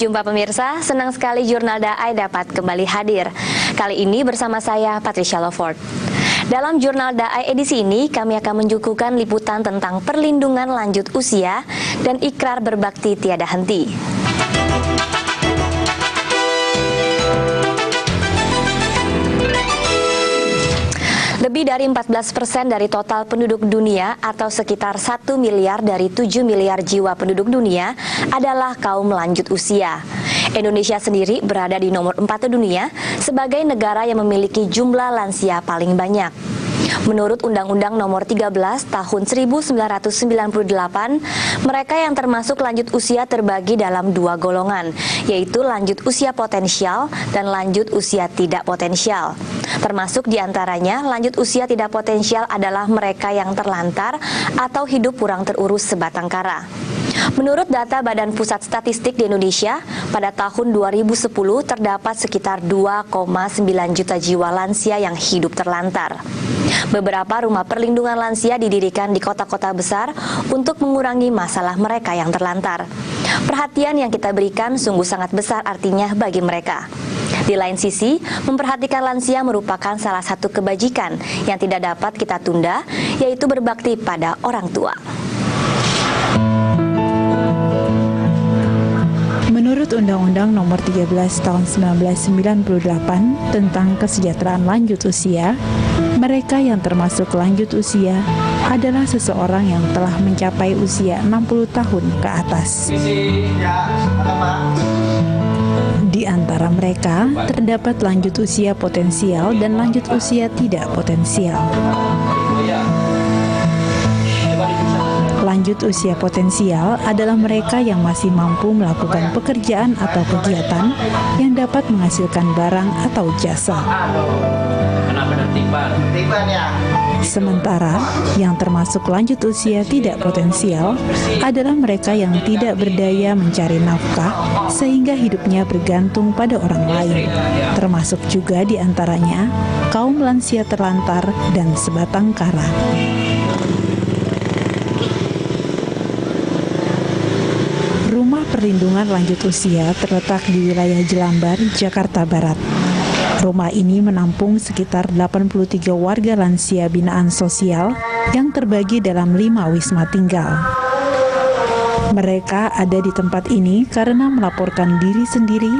jumpa pemirsa, senang sekali Jurnal DAI dapat kembali hadir. Kali ini bersama saya Patricia Lovord. Dalam Jurnal DAI edisi ini, kami akan menyuguhkan liputan tentang perlindungan lanjut usia dan ikrar berbakti tiada henti. Lebih dari 14% dari total penduduk dunia atau sekitar 1 miliar dari 7 miliar jiwa penduduk dunia adalah kaum lanjut usia. Indonesia sendiri berada di nomor 4 dunia sebagai negara yang memiliki jumlah lansia paling banyak. Menurut Undang-Undang Nomor 13 Tahun 1998, mereka yang termasuk lanjut usia terbagi dalam dua golongan, yaitu lanjut usia potensial dan lanjut usia tidak potensial. Termasuk diantaranya, lanjut usia tidak potensial adalah mereka yang terlantar atau hidup kurang terurus sebatang kara. Menurut data Badan Pusat Statistik di Indonesia, pada tahun 2010 terdapat sekitar 2,9 juta jiwa lansia yang hidup terlantar. Beberapa rumah perlindungan lansia didirikan di kota-kota besar untuk mengurangi masalah mereka yang terlantar. Perhatian yang kita berikan sungguh sangat besar artinya bagi mereka. Di lain sisi, memperhatikan lansia merupakan salah satu kebajikan yang tidak dapat kita tunda, yaitu berbakti pada orang tua. Menurut Undang-Undang Nomor 13 Tahun 1998 tentang kesejahteraan lanjut usia, mereka yang termasuk lanjut usia adalah seseorang yang telah mencapai usia 60 tahun ke atas. Di antara mereka terdapat lanjut usia potensial dan lanjut usia tidak potensial. Lanjut usia potensial adalah mereka yang masih mampu melakukan pekerjaan atau kegiatan yang dapat menghasilkan barang atau jasa. Sementara yang termasuk lanjut usia tidak potensial adalah mereka yang tidak berdaya mencari nafkah sehingga hidupnya bergantung pada orang lain, termasuk juga diantaranya kaum lansia terlantar dan sebatang kara. Rumah perlindungan lanjut usia terletak di wilayah Jelambar, Jakarta Barat. Rumah ini menampung sekitar 83 warga lansia binaan sosial yang terbagi dalam 5 wisma tinggal. Mereka ada di tempat ini karena melaporkan diri sendiri,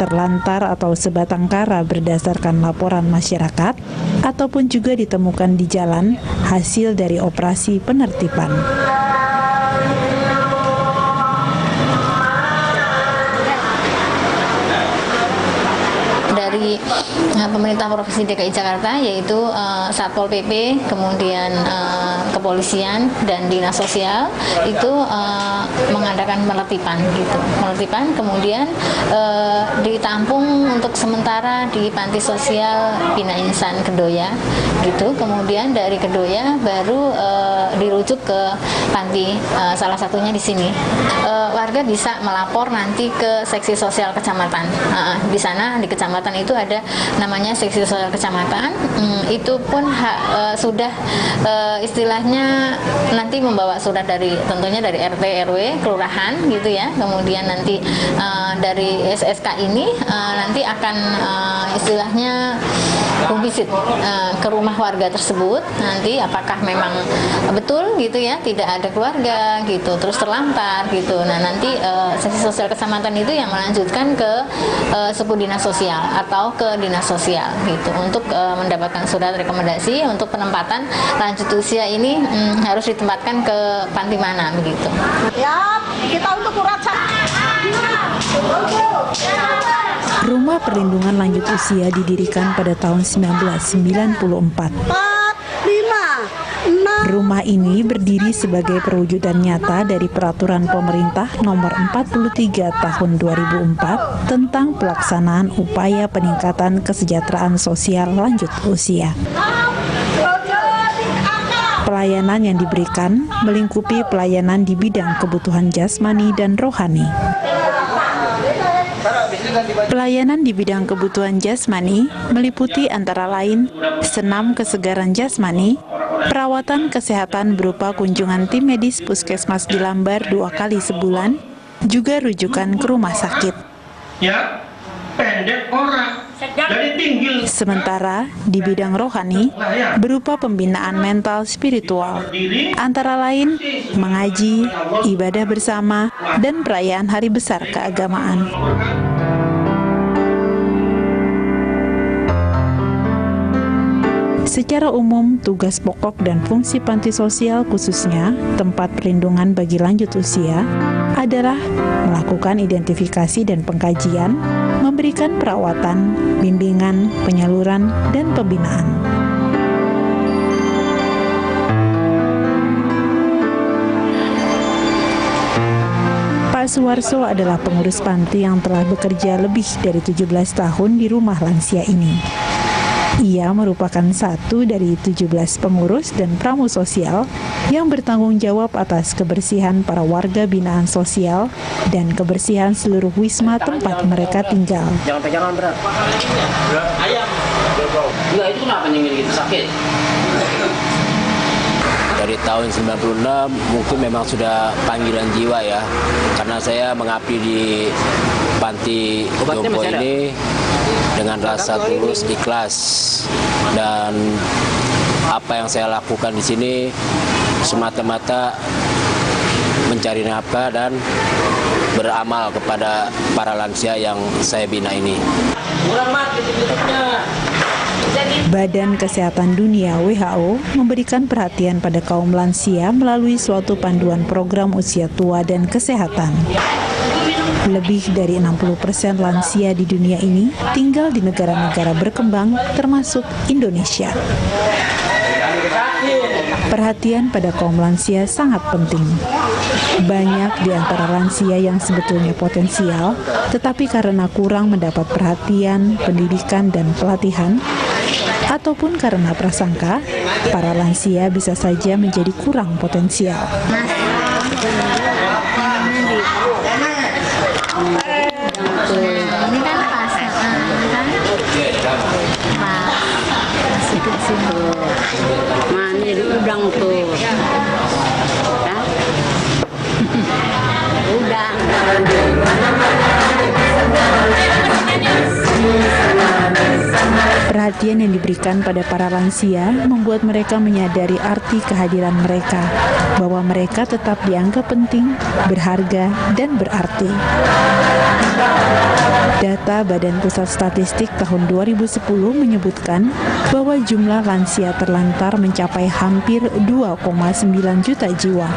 terlantar atau sebatang kara berdasarkan laporan masyarakat, ataupun juga ditemukan di jalan hasil dari operasi penertiban. Dari pemerintah Provinsi DKI Jakarta, yaitu Satpol PP, kemudian kepolisian dan dinas sosial itu mengadakan penertiban gitu. Penertiban kemudian ditampung untuk sementara di panti sosial Bina Insan Kedoya gitu. Kemudian dari Kedoya baru dirujuk ke panti, salah satunya di sini. Warga bisa melapor nanti ke seksi sosial kecamatan. Di sana di kecamatan itu ada namanya seksi sosial kecamatan, itu pun sudah istilahnya nanti membawa surat dari tentunya dari RT RW kelurahan gitu ya, kemudian nanti dari SSK ini nanti akan istilahnya visit ke rumah warga tersebut, nanti apakah memang betul gitu ya tidak ada keluarga gitu terus terlantar gitu. Nah nanti seksi sosial kecamatan itu yang melanjutkan ke sepuh dinas sosial atau ke dinas sosial gitu untuk mendapatkan surat rekomendasi untuk penempatan lanjut usia ini harus ditempatkan ke panti mana begitu. Ya, kita untuk urat. Rumah perlindungan lanjut usia didirikan pada tahun 1994. Rumah ini berdiri sebagai perwujudan nyata dari Peraturan Pemerintah Nomor 43 Tahun 2004 tentang pelaksanaan upaya peningkatan kesejahteraan sosial lanjut usia. Pelayanan yang diberikan melingkupi pelayanan di bidang kebutuhan jasmani dan rohani. Pelayanan di bidang kebutuhan jasmani meliputi antara lain senam kesegaran jasmani, perawatan kesehatan berupa kunjungan tim medis puskesmas Jelambar 2 kali sebulan, juga rujukan ke rumah sakit. ya pendek orang, jadi tinggi. Sementara di bidang rohani berupa pembinaan mental spiritual, antara lain mengaji, ibadah bersama, dan perayaan hari besar keagamaan. Secara umum, tugas pokok dan fungsi panti sosial khususnya tempat perlindungan bagi lanjut usia adalah melakukan identifikasi dan pengkajian, memberikan perawatan, bimbingan, penyaluran, dan pembinaan. Pak Suwarso adalah pengurus panti yang telah bekerja lebih dari 17 tahun di rumah lansia ini. Ia merupakan satu dari 17 pengurus dan pramu sosial yang bertanggung jawab atas kebersihan para warga binaan sosial dan kebersihan seluruh wisma tempat mereka tinggal. Jangan pegangan berat. Ayam. Enggak, itu kenapa nyengir gitu, sakit? Dari tahun 96 mungkin memang sudah panggilan jiwa ya, karena saya mengabdi di panti jompo ini dengan rasa tulus, ikhlas, dan apa yang saya lakukan di sini semata-mata mencari nafkah dan beramal kepada para lansia yang saya bina ini. Badan Kesehatan Dunia (WHO) memberikan perhatian pada kaum lansia melalui suatu panduan program usia tua dan kesehatan. Lebih dari 60% lansia di dunia ini tinggal di negara-negara berkembang termasuk Indonesia. Perhatian pada kaum lansia sangat penting. Banyak di antara lansia yang sebetulnya potensial, tetapi karena kurang mendapat perhatian, pendidikan, dan pelatihan, ataupun karena prasangka, para lansia bisa saja menjadi kurang potensial. Ini kan pasangan kan masih ke situ. Mana di udang tuh. Ya? Udang. Perhatian yang diberikan pada para lansia membuat mereka menyadari arti kehadiran mereka, bahwa mereka tetap dianggap penting, berharga, dan berarti. Data Badan Pusat Statistik tahun 2010 menyebutkan bahwa jumlah lansia terlantar mencapai hampir 2,9 juta jiwa.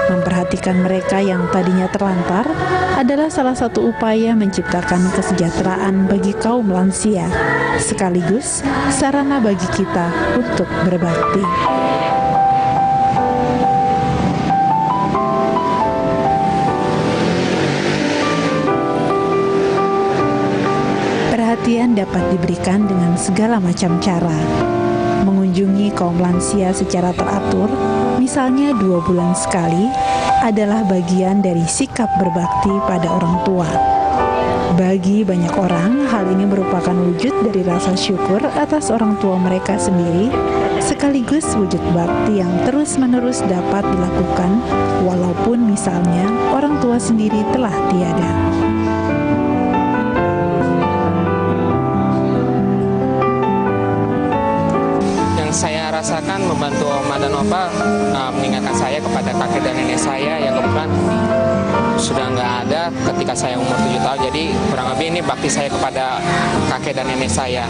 Memperhatikan mereka yang tadinya terlantar adalah salah satu upaya menciptakan kesejahteraan bagi kaum lansia, sekaligus sarana bagi kita untuk berbakti. Perhatian dapat diberikan dengan segala macam cara. Mengunjungi kaum lansia secara teratur, misalnya 2 bulan sekali, adalah bagian dari sikap berbakti pada orang tua. Bagi banyak orang, hal ini merupakan wujud dari rasa syukur atas orang tua mereka sendiri, sekaligus wujud bakti yang terus-menerus dapat dilakukan, walaupun misalnya orang tua sendiri telah tiada. Saya rasakan membantu Oma dan Opa mengingatkan saya kepada kakek dan nenek saya yang kebetulan sudah nggak ada ketika saya umur 7 tahun. Jadi kurang lebih ini bakti saya kepada kakek dan nenek saya.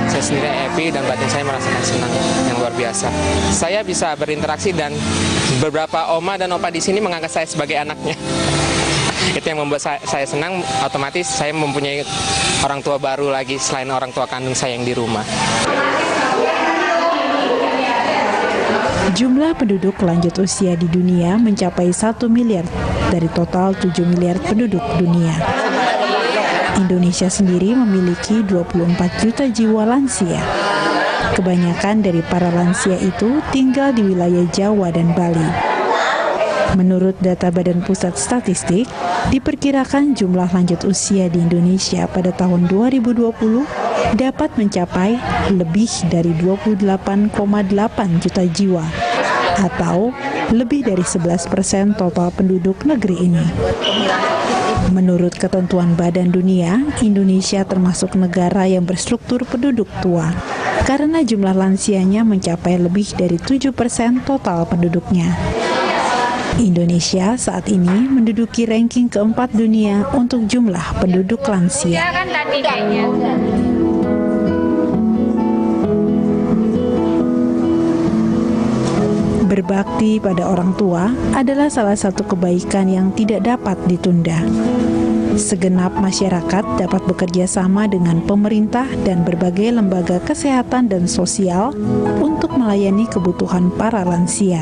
Saya sendiri happy dan batin saya merasakan senang yang luar biasa. Saya bisa berinteraksi dan beberapa Oma dan Opa di sini menganggap saya sebagai anaknya. Itu yang membuat saya senang, otomatis saya mempunyai orang tua baru lagi selain orang tua kandung saya yang di rumah. Jumlah penduduk lanjut usia di dunia mencapai 1 miliar dari total 7 miliar penduduk dunia. Indonesia sendiri memiliki 24 juta jiwa lansia. Kebanyakan dari para lansia itu tinggal di wilayah Jawa dan Bali. Menurut data Badan Pusat Statistik, diperkirakan jumlah lanjut usia di Indonesia pada tahun 2020 dapat mencapai lebih dari 28,8 juta jiwa atau lebih dari 11% total penduduk negeri ini. Menurut ketentuan Badan Dunia, Indonesia termasuk negara yang berstruktur penduduk tua karena jumlah lansianya mencapai lebih dari 7% total penduduknya. Indonesia saat ini menduduki ranking keempat dunia untuk jumlah penduduk lansia. Berbakti pada orang tua adalah salah satu kebaikan yang tidak dapat ditunda. Segenap masyarakat dapat bekerja sama dengan pemerintah dan berbagai lembaga kesehatan dan sosial untuk melayani kebutuhan para lansia.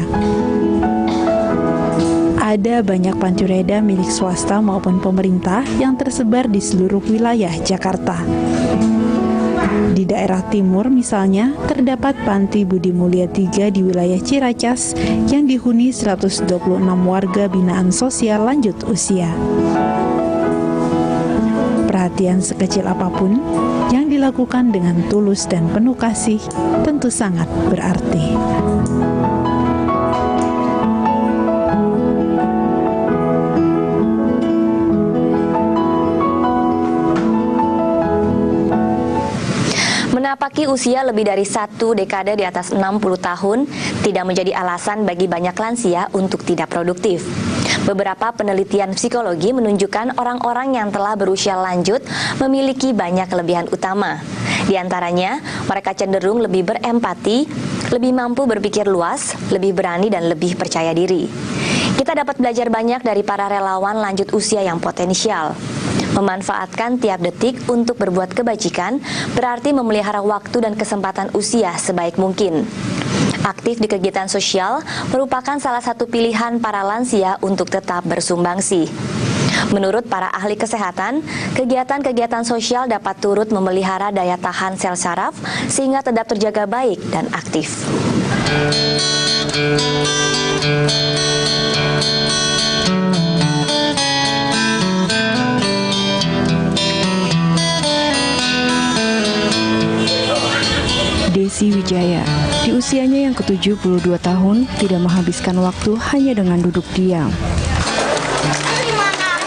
Ada banyak panti reda milik swasta maupun pemerintah yang tersebar di seluruh wilayah Jakarta. Di daerah timur misalnya, terdapat Panti Budi Mulia 3 di wilayah Ciracas yang dihuni 126 warga binaan sosial lanjut usia. Perhatian sekecil apapun yang dilakukan dengan tulus dan penuh kasih tentu sangat berarti. Menapaki usia lebih dari 1 dekade di atas 60 tahun tidak menjadi alasan bagi banyak lansia untuk tidak produktif. Beberapa penelitian psikologi menunjukkan orang-orang yang telah berusia lanjut memiliki banyak kelebihan utama. Di antaranya, mereka cenderung lebih berempati, lebih mampu berpikir luas, lebih berani dan lebih percaya diri. Kita dapat belajar banyak dari para relawan lanjut usia yang potensial. Memanfaatkan tiap detik untuk berbuat kebajikan berarti memelihara waktu dan kesempatan usia sebaik mungkin. Aktif di kegiatan sosial merupakan salah satu pilihan para lansia untuk tetap bersumbangsi. Menurut para ahli kesehatan, kegiatan-kegiatan sosial dapat turut memelihara daya tahan sel saraf sehingga tetap terjaga baik dan aktif. Desi Wijaya, di usianya yang ke-72 tahun, tidak menghabiskan waktu hanya dengan duduk diam.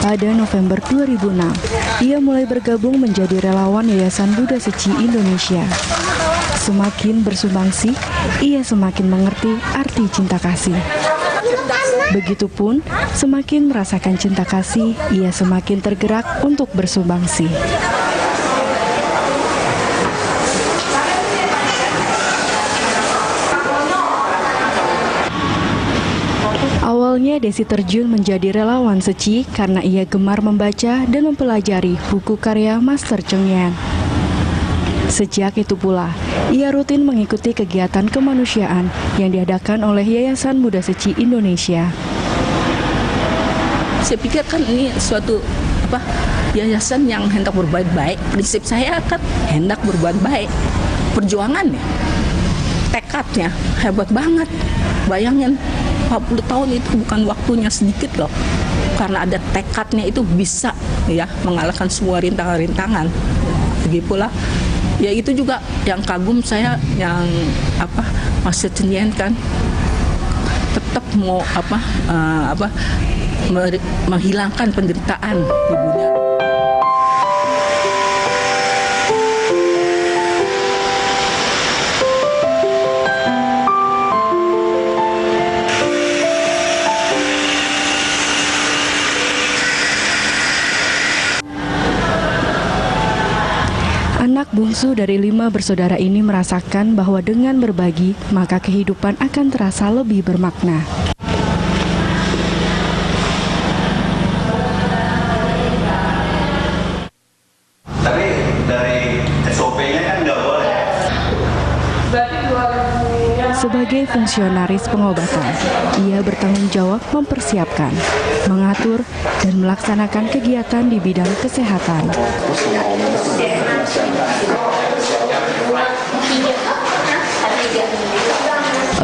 Pada November 2006, ia mulai bergabung menjadi relawan Yayasan Buddha Seci Indonesia. Semakin bersumbangsi, ia semakin mengerti arti cinta kasih. Begitupun, semakin merasakan cinta kasih, ia semakin tergerak untuk bersumbangsi. Awalnya Desi terjun menjadi relawan Seci karena ia gemar membaca dan mempelajari buku karya Master Cheng Yen. Sejak itu pula, ia rutin mengikuti kegiatan kemanusiaan yang diadakan oleh Yayasan Buddha Seci Indonesia. Saya pikir kan ini suatu yayasan yang hendak berbuat baik. Prinsip saya kan hendak berbuat baik. Perjuangannya, tekadnya hebat banget. Bayangin, 40 tahun itu bukan waktunya sedikit loh. Karena ada tekadnya itu bisa ya mengalahkan semua rintangan-rintangan. Begitulah. Ya itu juga yang kagum saya yang Master Cheng Yen kan tetap mau menghilangkan penderitaan di dunia. Anak bungsu dari 5 bersaudara ini merasakan bahwa dengan berbagi, maka kehidupan akan terasa lebih bermakna. Tapi dari SOP-nya kan nggak boleh. Sebagai fungsionaris pengobatan, ia bertanggung jawab mempersiapkan, mengatur, dan melaksanakan kegiatan di bidang kesehatan.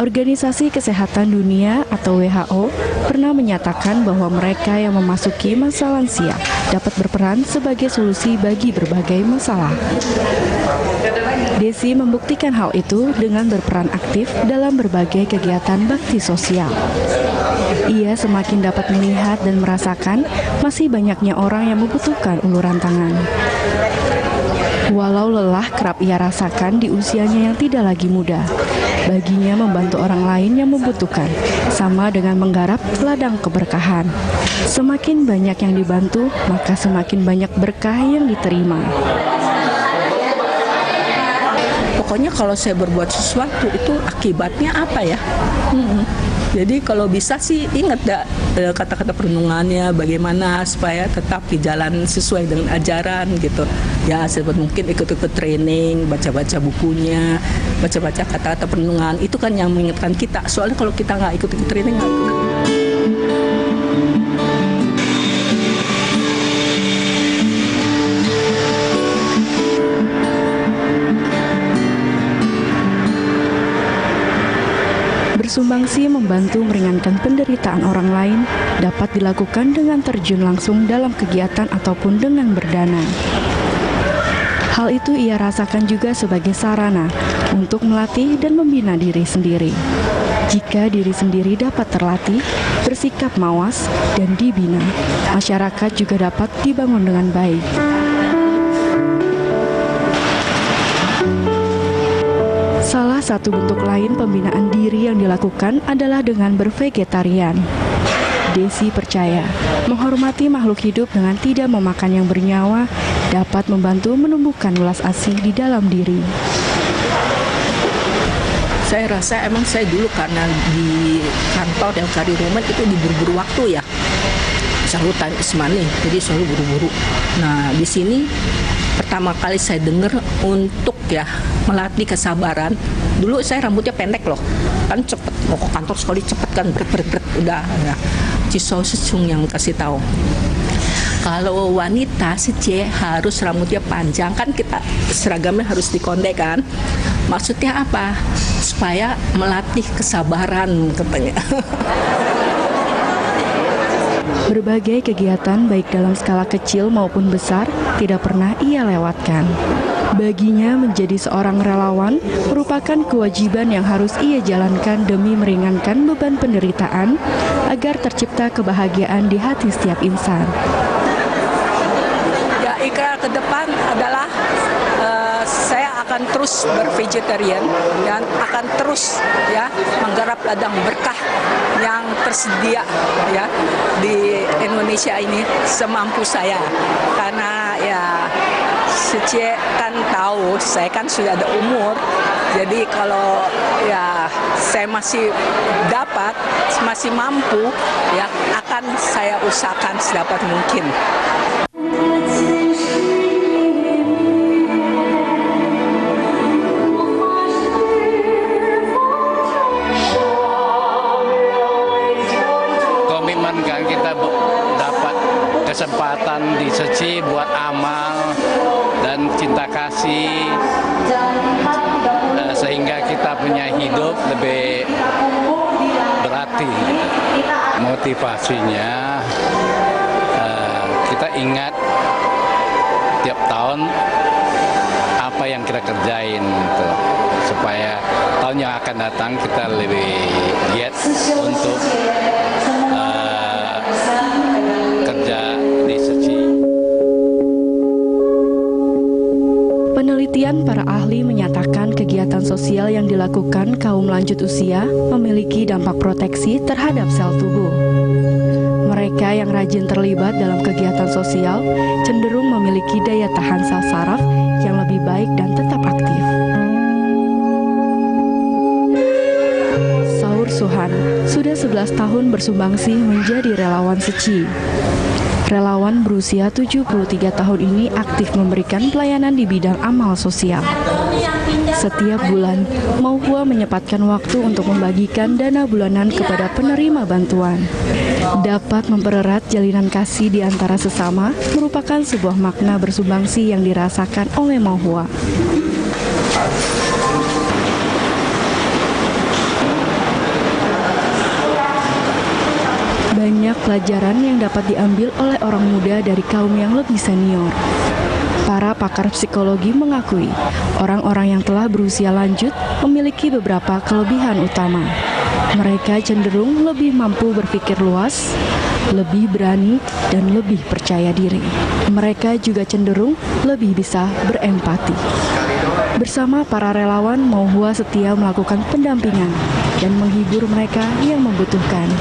Organisasi Kesehatan Dunia atau WHO pernah menyatakan bahwa mereka yang memasuki masa lansia dapat berperan sebagai solusi bagi berbagai masalah. Desi membuktikan hal itu dengan berperan aktif dalam berbagai kegiatan bakti sosial. Ia semakin dapat melihat dan merasakan masih banyaknya orang yang membutuhkan uluran tangan. Walau lelah kerap ia rasakan di usianya yang tidak lagi muda, baginya membantu orang lain yang membutuhkan, sama dengan menggarap ladang keberkahan. Semakin banyak yang dibantu, maka semakin banyak berkah yang diterima. Pokoknya kalau saya berbuat sesuatu itu akibatnya apa ya? Jadi kalau bisa sih ingat kata-kata perenungannya bagaimana supaya tetap di jalan sesuai dengan ajaran gitu. Ya sebut mungkin ikut-ikut training, baca-baca bukunya, baca-baca kata-kata perenungan itu kan yang mengingatkan kita. Soalnya kalau kita nggak ikut-ikut training nggak ikut. Bersumbangsi membantu meringankan penderitaan orang lain dapat dilakukan dengan terjun langsung dalam kegiatan ataupun dengan berdana. Hal itu ia rasakan juga sebagai sarana untuk melatih dan membina diri sendiri. Jika diri sendiri dapat terlatih, bersikap mawas, dan dibina, masyarakat juga dapat dibangun dengan baik. Salah satu bentuk lain pembinaan diri yang dilakukan adalah dengan bervegetarian. Desi percaya, menghormati makhluk hidup dengan tidak memakan yang bernyawa dapat membantu menumbuhkan welas asih di dalam diri. Saya rasa emang saya dulu karena di kantor yang cari rumah itu diburu-buru waktu ya. Selalu time is money, jadi selalu buru-buru. Nah, di sini pertama kali saya dengar untuk ya melatih kesabaran. Dulu saya rambutnya pendek loh, kan cepet mau ke kantor sekali cepet kan bret udah ya. Cisau Sesung yang kasih tahu. Kalau wanita sih harus rambutnya panjang kan kita seragamnya harus dikonde kan. Maksudnya apa? Supaya melatih kesabaran katanya. Berbagai kegiatan baik dalam skala kecil maupun besar tidak pernah ia lewatkan. Baginya menjadi seorang relawan merupakan kewajiban yang harus ia jalankan demi meringankan beban penderitaan agar tercipta kebahagiaan di hati setiap insan. Ya, ikrar ke depan adalah saya akan terus bervegetarian dan akan terus ya menggarap ladang berkah yang tersedia ya di Indonesia ini semampu saya, karena ya Secie kan tahu saya kan sudah ada umur, jadi kalau ya saya masih dapat, masih mampu ya akan saya usahakan sedapat mungkin. Komitmen kan kita dapat kesempatan di Seci buat amal dan cinta kasih, sehingga kita punya hidup lebih berarti. Motivasinya kita ingat tiap tahun apa yang kita kerjain gitu, supaya tahun yang akan datang kita lebih giat untuk kerja di Seci. Penelitian para ahli menyatakan kegiatan sosial yang dilakukan kaum lanjut usia memiliki dampak proteksi terhadap sel tubuh. Mereka yang rajin terlibat dalam kegiatan sosial cenderung memiliki daya tahan sel saraf yang lebih baik dan tetap aktif. Saur Suhan sudah 11 tahun bersumbangsi menjadi relawan Seci. Relawan berusia 73 tahun ini aktif memberikan pelayanan di bidang amal sosial. Setiap bulan, Mauhua menyempatkan waktu untuk membagikan dana bulanan kepada penerima bantuan. Dapat mempererat jalinan kasih di antara sesama merupakan sebuah makna bersumbangsi yang dirasakan oleh Mauhua. Banyak pelajaran yang dapat diambil oleh orang muda dari kaum yang lebih senior. Para pakar psikologi mengakui, orang-orang yang telah berusia lanjut memiliki beberapa kelebihan utama. Mereka cenderung lebih mampu berpikir luas, lebih berani, dan lebih percaya diri. Mereka juga cenderung lebih bisa berempati. Bersama para relawan, Mauhua setia melakukan pendampingan dan menghibur mereka yang membutuhkan.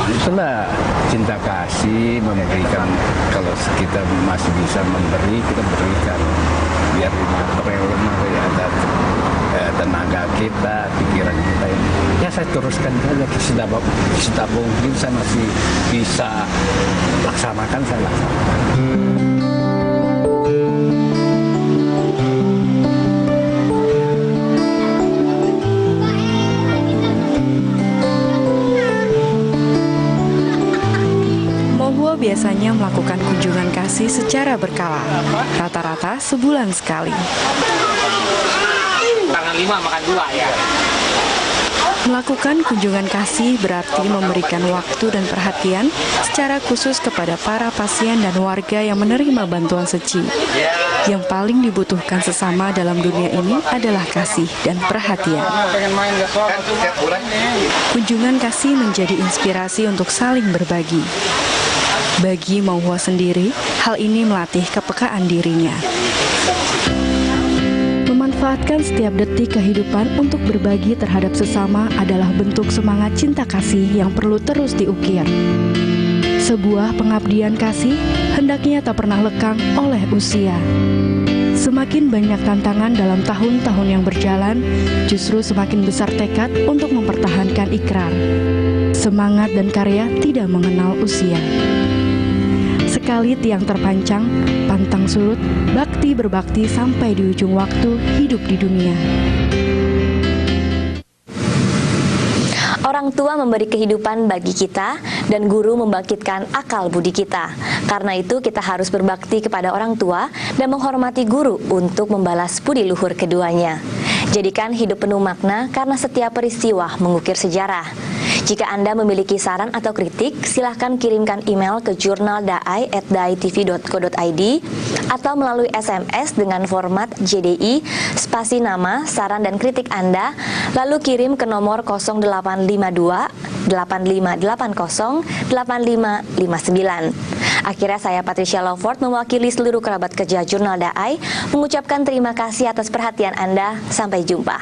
Itulah cinta kasih, memberikan. Kalau kita masih bisa memberi, kita berikan. Biar ada tenaga kita, pikiran kita ini. Ya saya teruskan saja, sedap mungkin saya masih bisa laksanakan, saya laksanakan. Biasanya melakukan kunjungan kasih secara berkala, rata-rata sebulan sekali. Tangan 5 makan 2 ya. Melakukan kunjungan kasih berarti memberikan waktu dan perhatian secara khusus kepada para pasien dan warga yang menerima bantuan seci. Yang paling dibutuhkan sesama dalam dunia ini adalah kasih dan perhatian. Kunjungan kasih menjadi inspirasi untuk saling berbagi. Bagi Mauhua sendiri, hal ini melatih kepekaan dirinya. Memanfaatkan setiap detik kehidupan untuk berbagi terhadap sesama adalah bentuk semangat cinta kasih yang perlu terus diukir. Sebuah pengabdian kasih hendaknya tak pernah lekang oleh usia. Semakin banyak tantangan dalam tahun-tahun yang berjalan, justru semakin besar tekad untuk mempertahankan ikrar. Semangat dan karya tidak mengenal usia. Sekali tiang terpancang, pantang surut, bakti berbakti sampai di ujung waktu hidup di dunia. Orang tua memberi kehidupan bagi kita dan guru membangkitkan akal budi kita. Karena itu kita harus berbakti kepada orang tua dan menghormati guru untuk membalas budi luhur keduanya. Jadikan hidup penuh makna karena setiap peristiwa mengukir sejarah. Jika Anda memiliki saran atau kritik, silahkan kirimkan email ke jurnal.dai@daitv.co.id atau melalui SMS dengan format JDI, spasi nama, saran dan kritik Anda, lalu kirim ke nomor 0852 8580 8559. Akhirnya saya Patricia Lawford mewakili seluruh kerabat kerja Jurnal Dai mengucapkan terima kasih atas perhatian Anda. Sampai jumpa.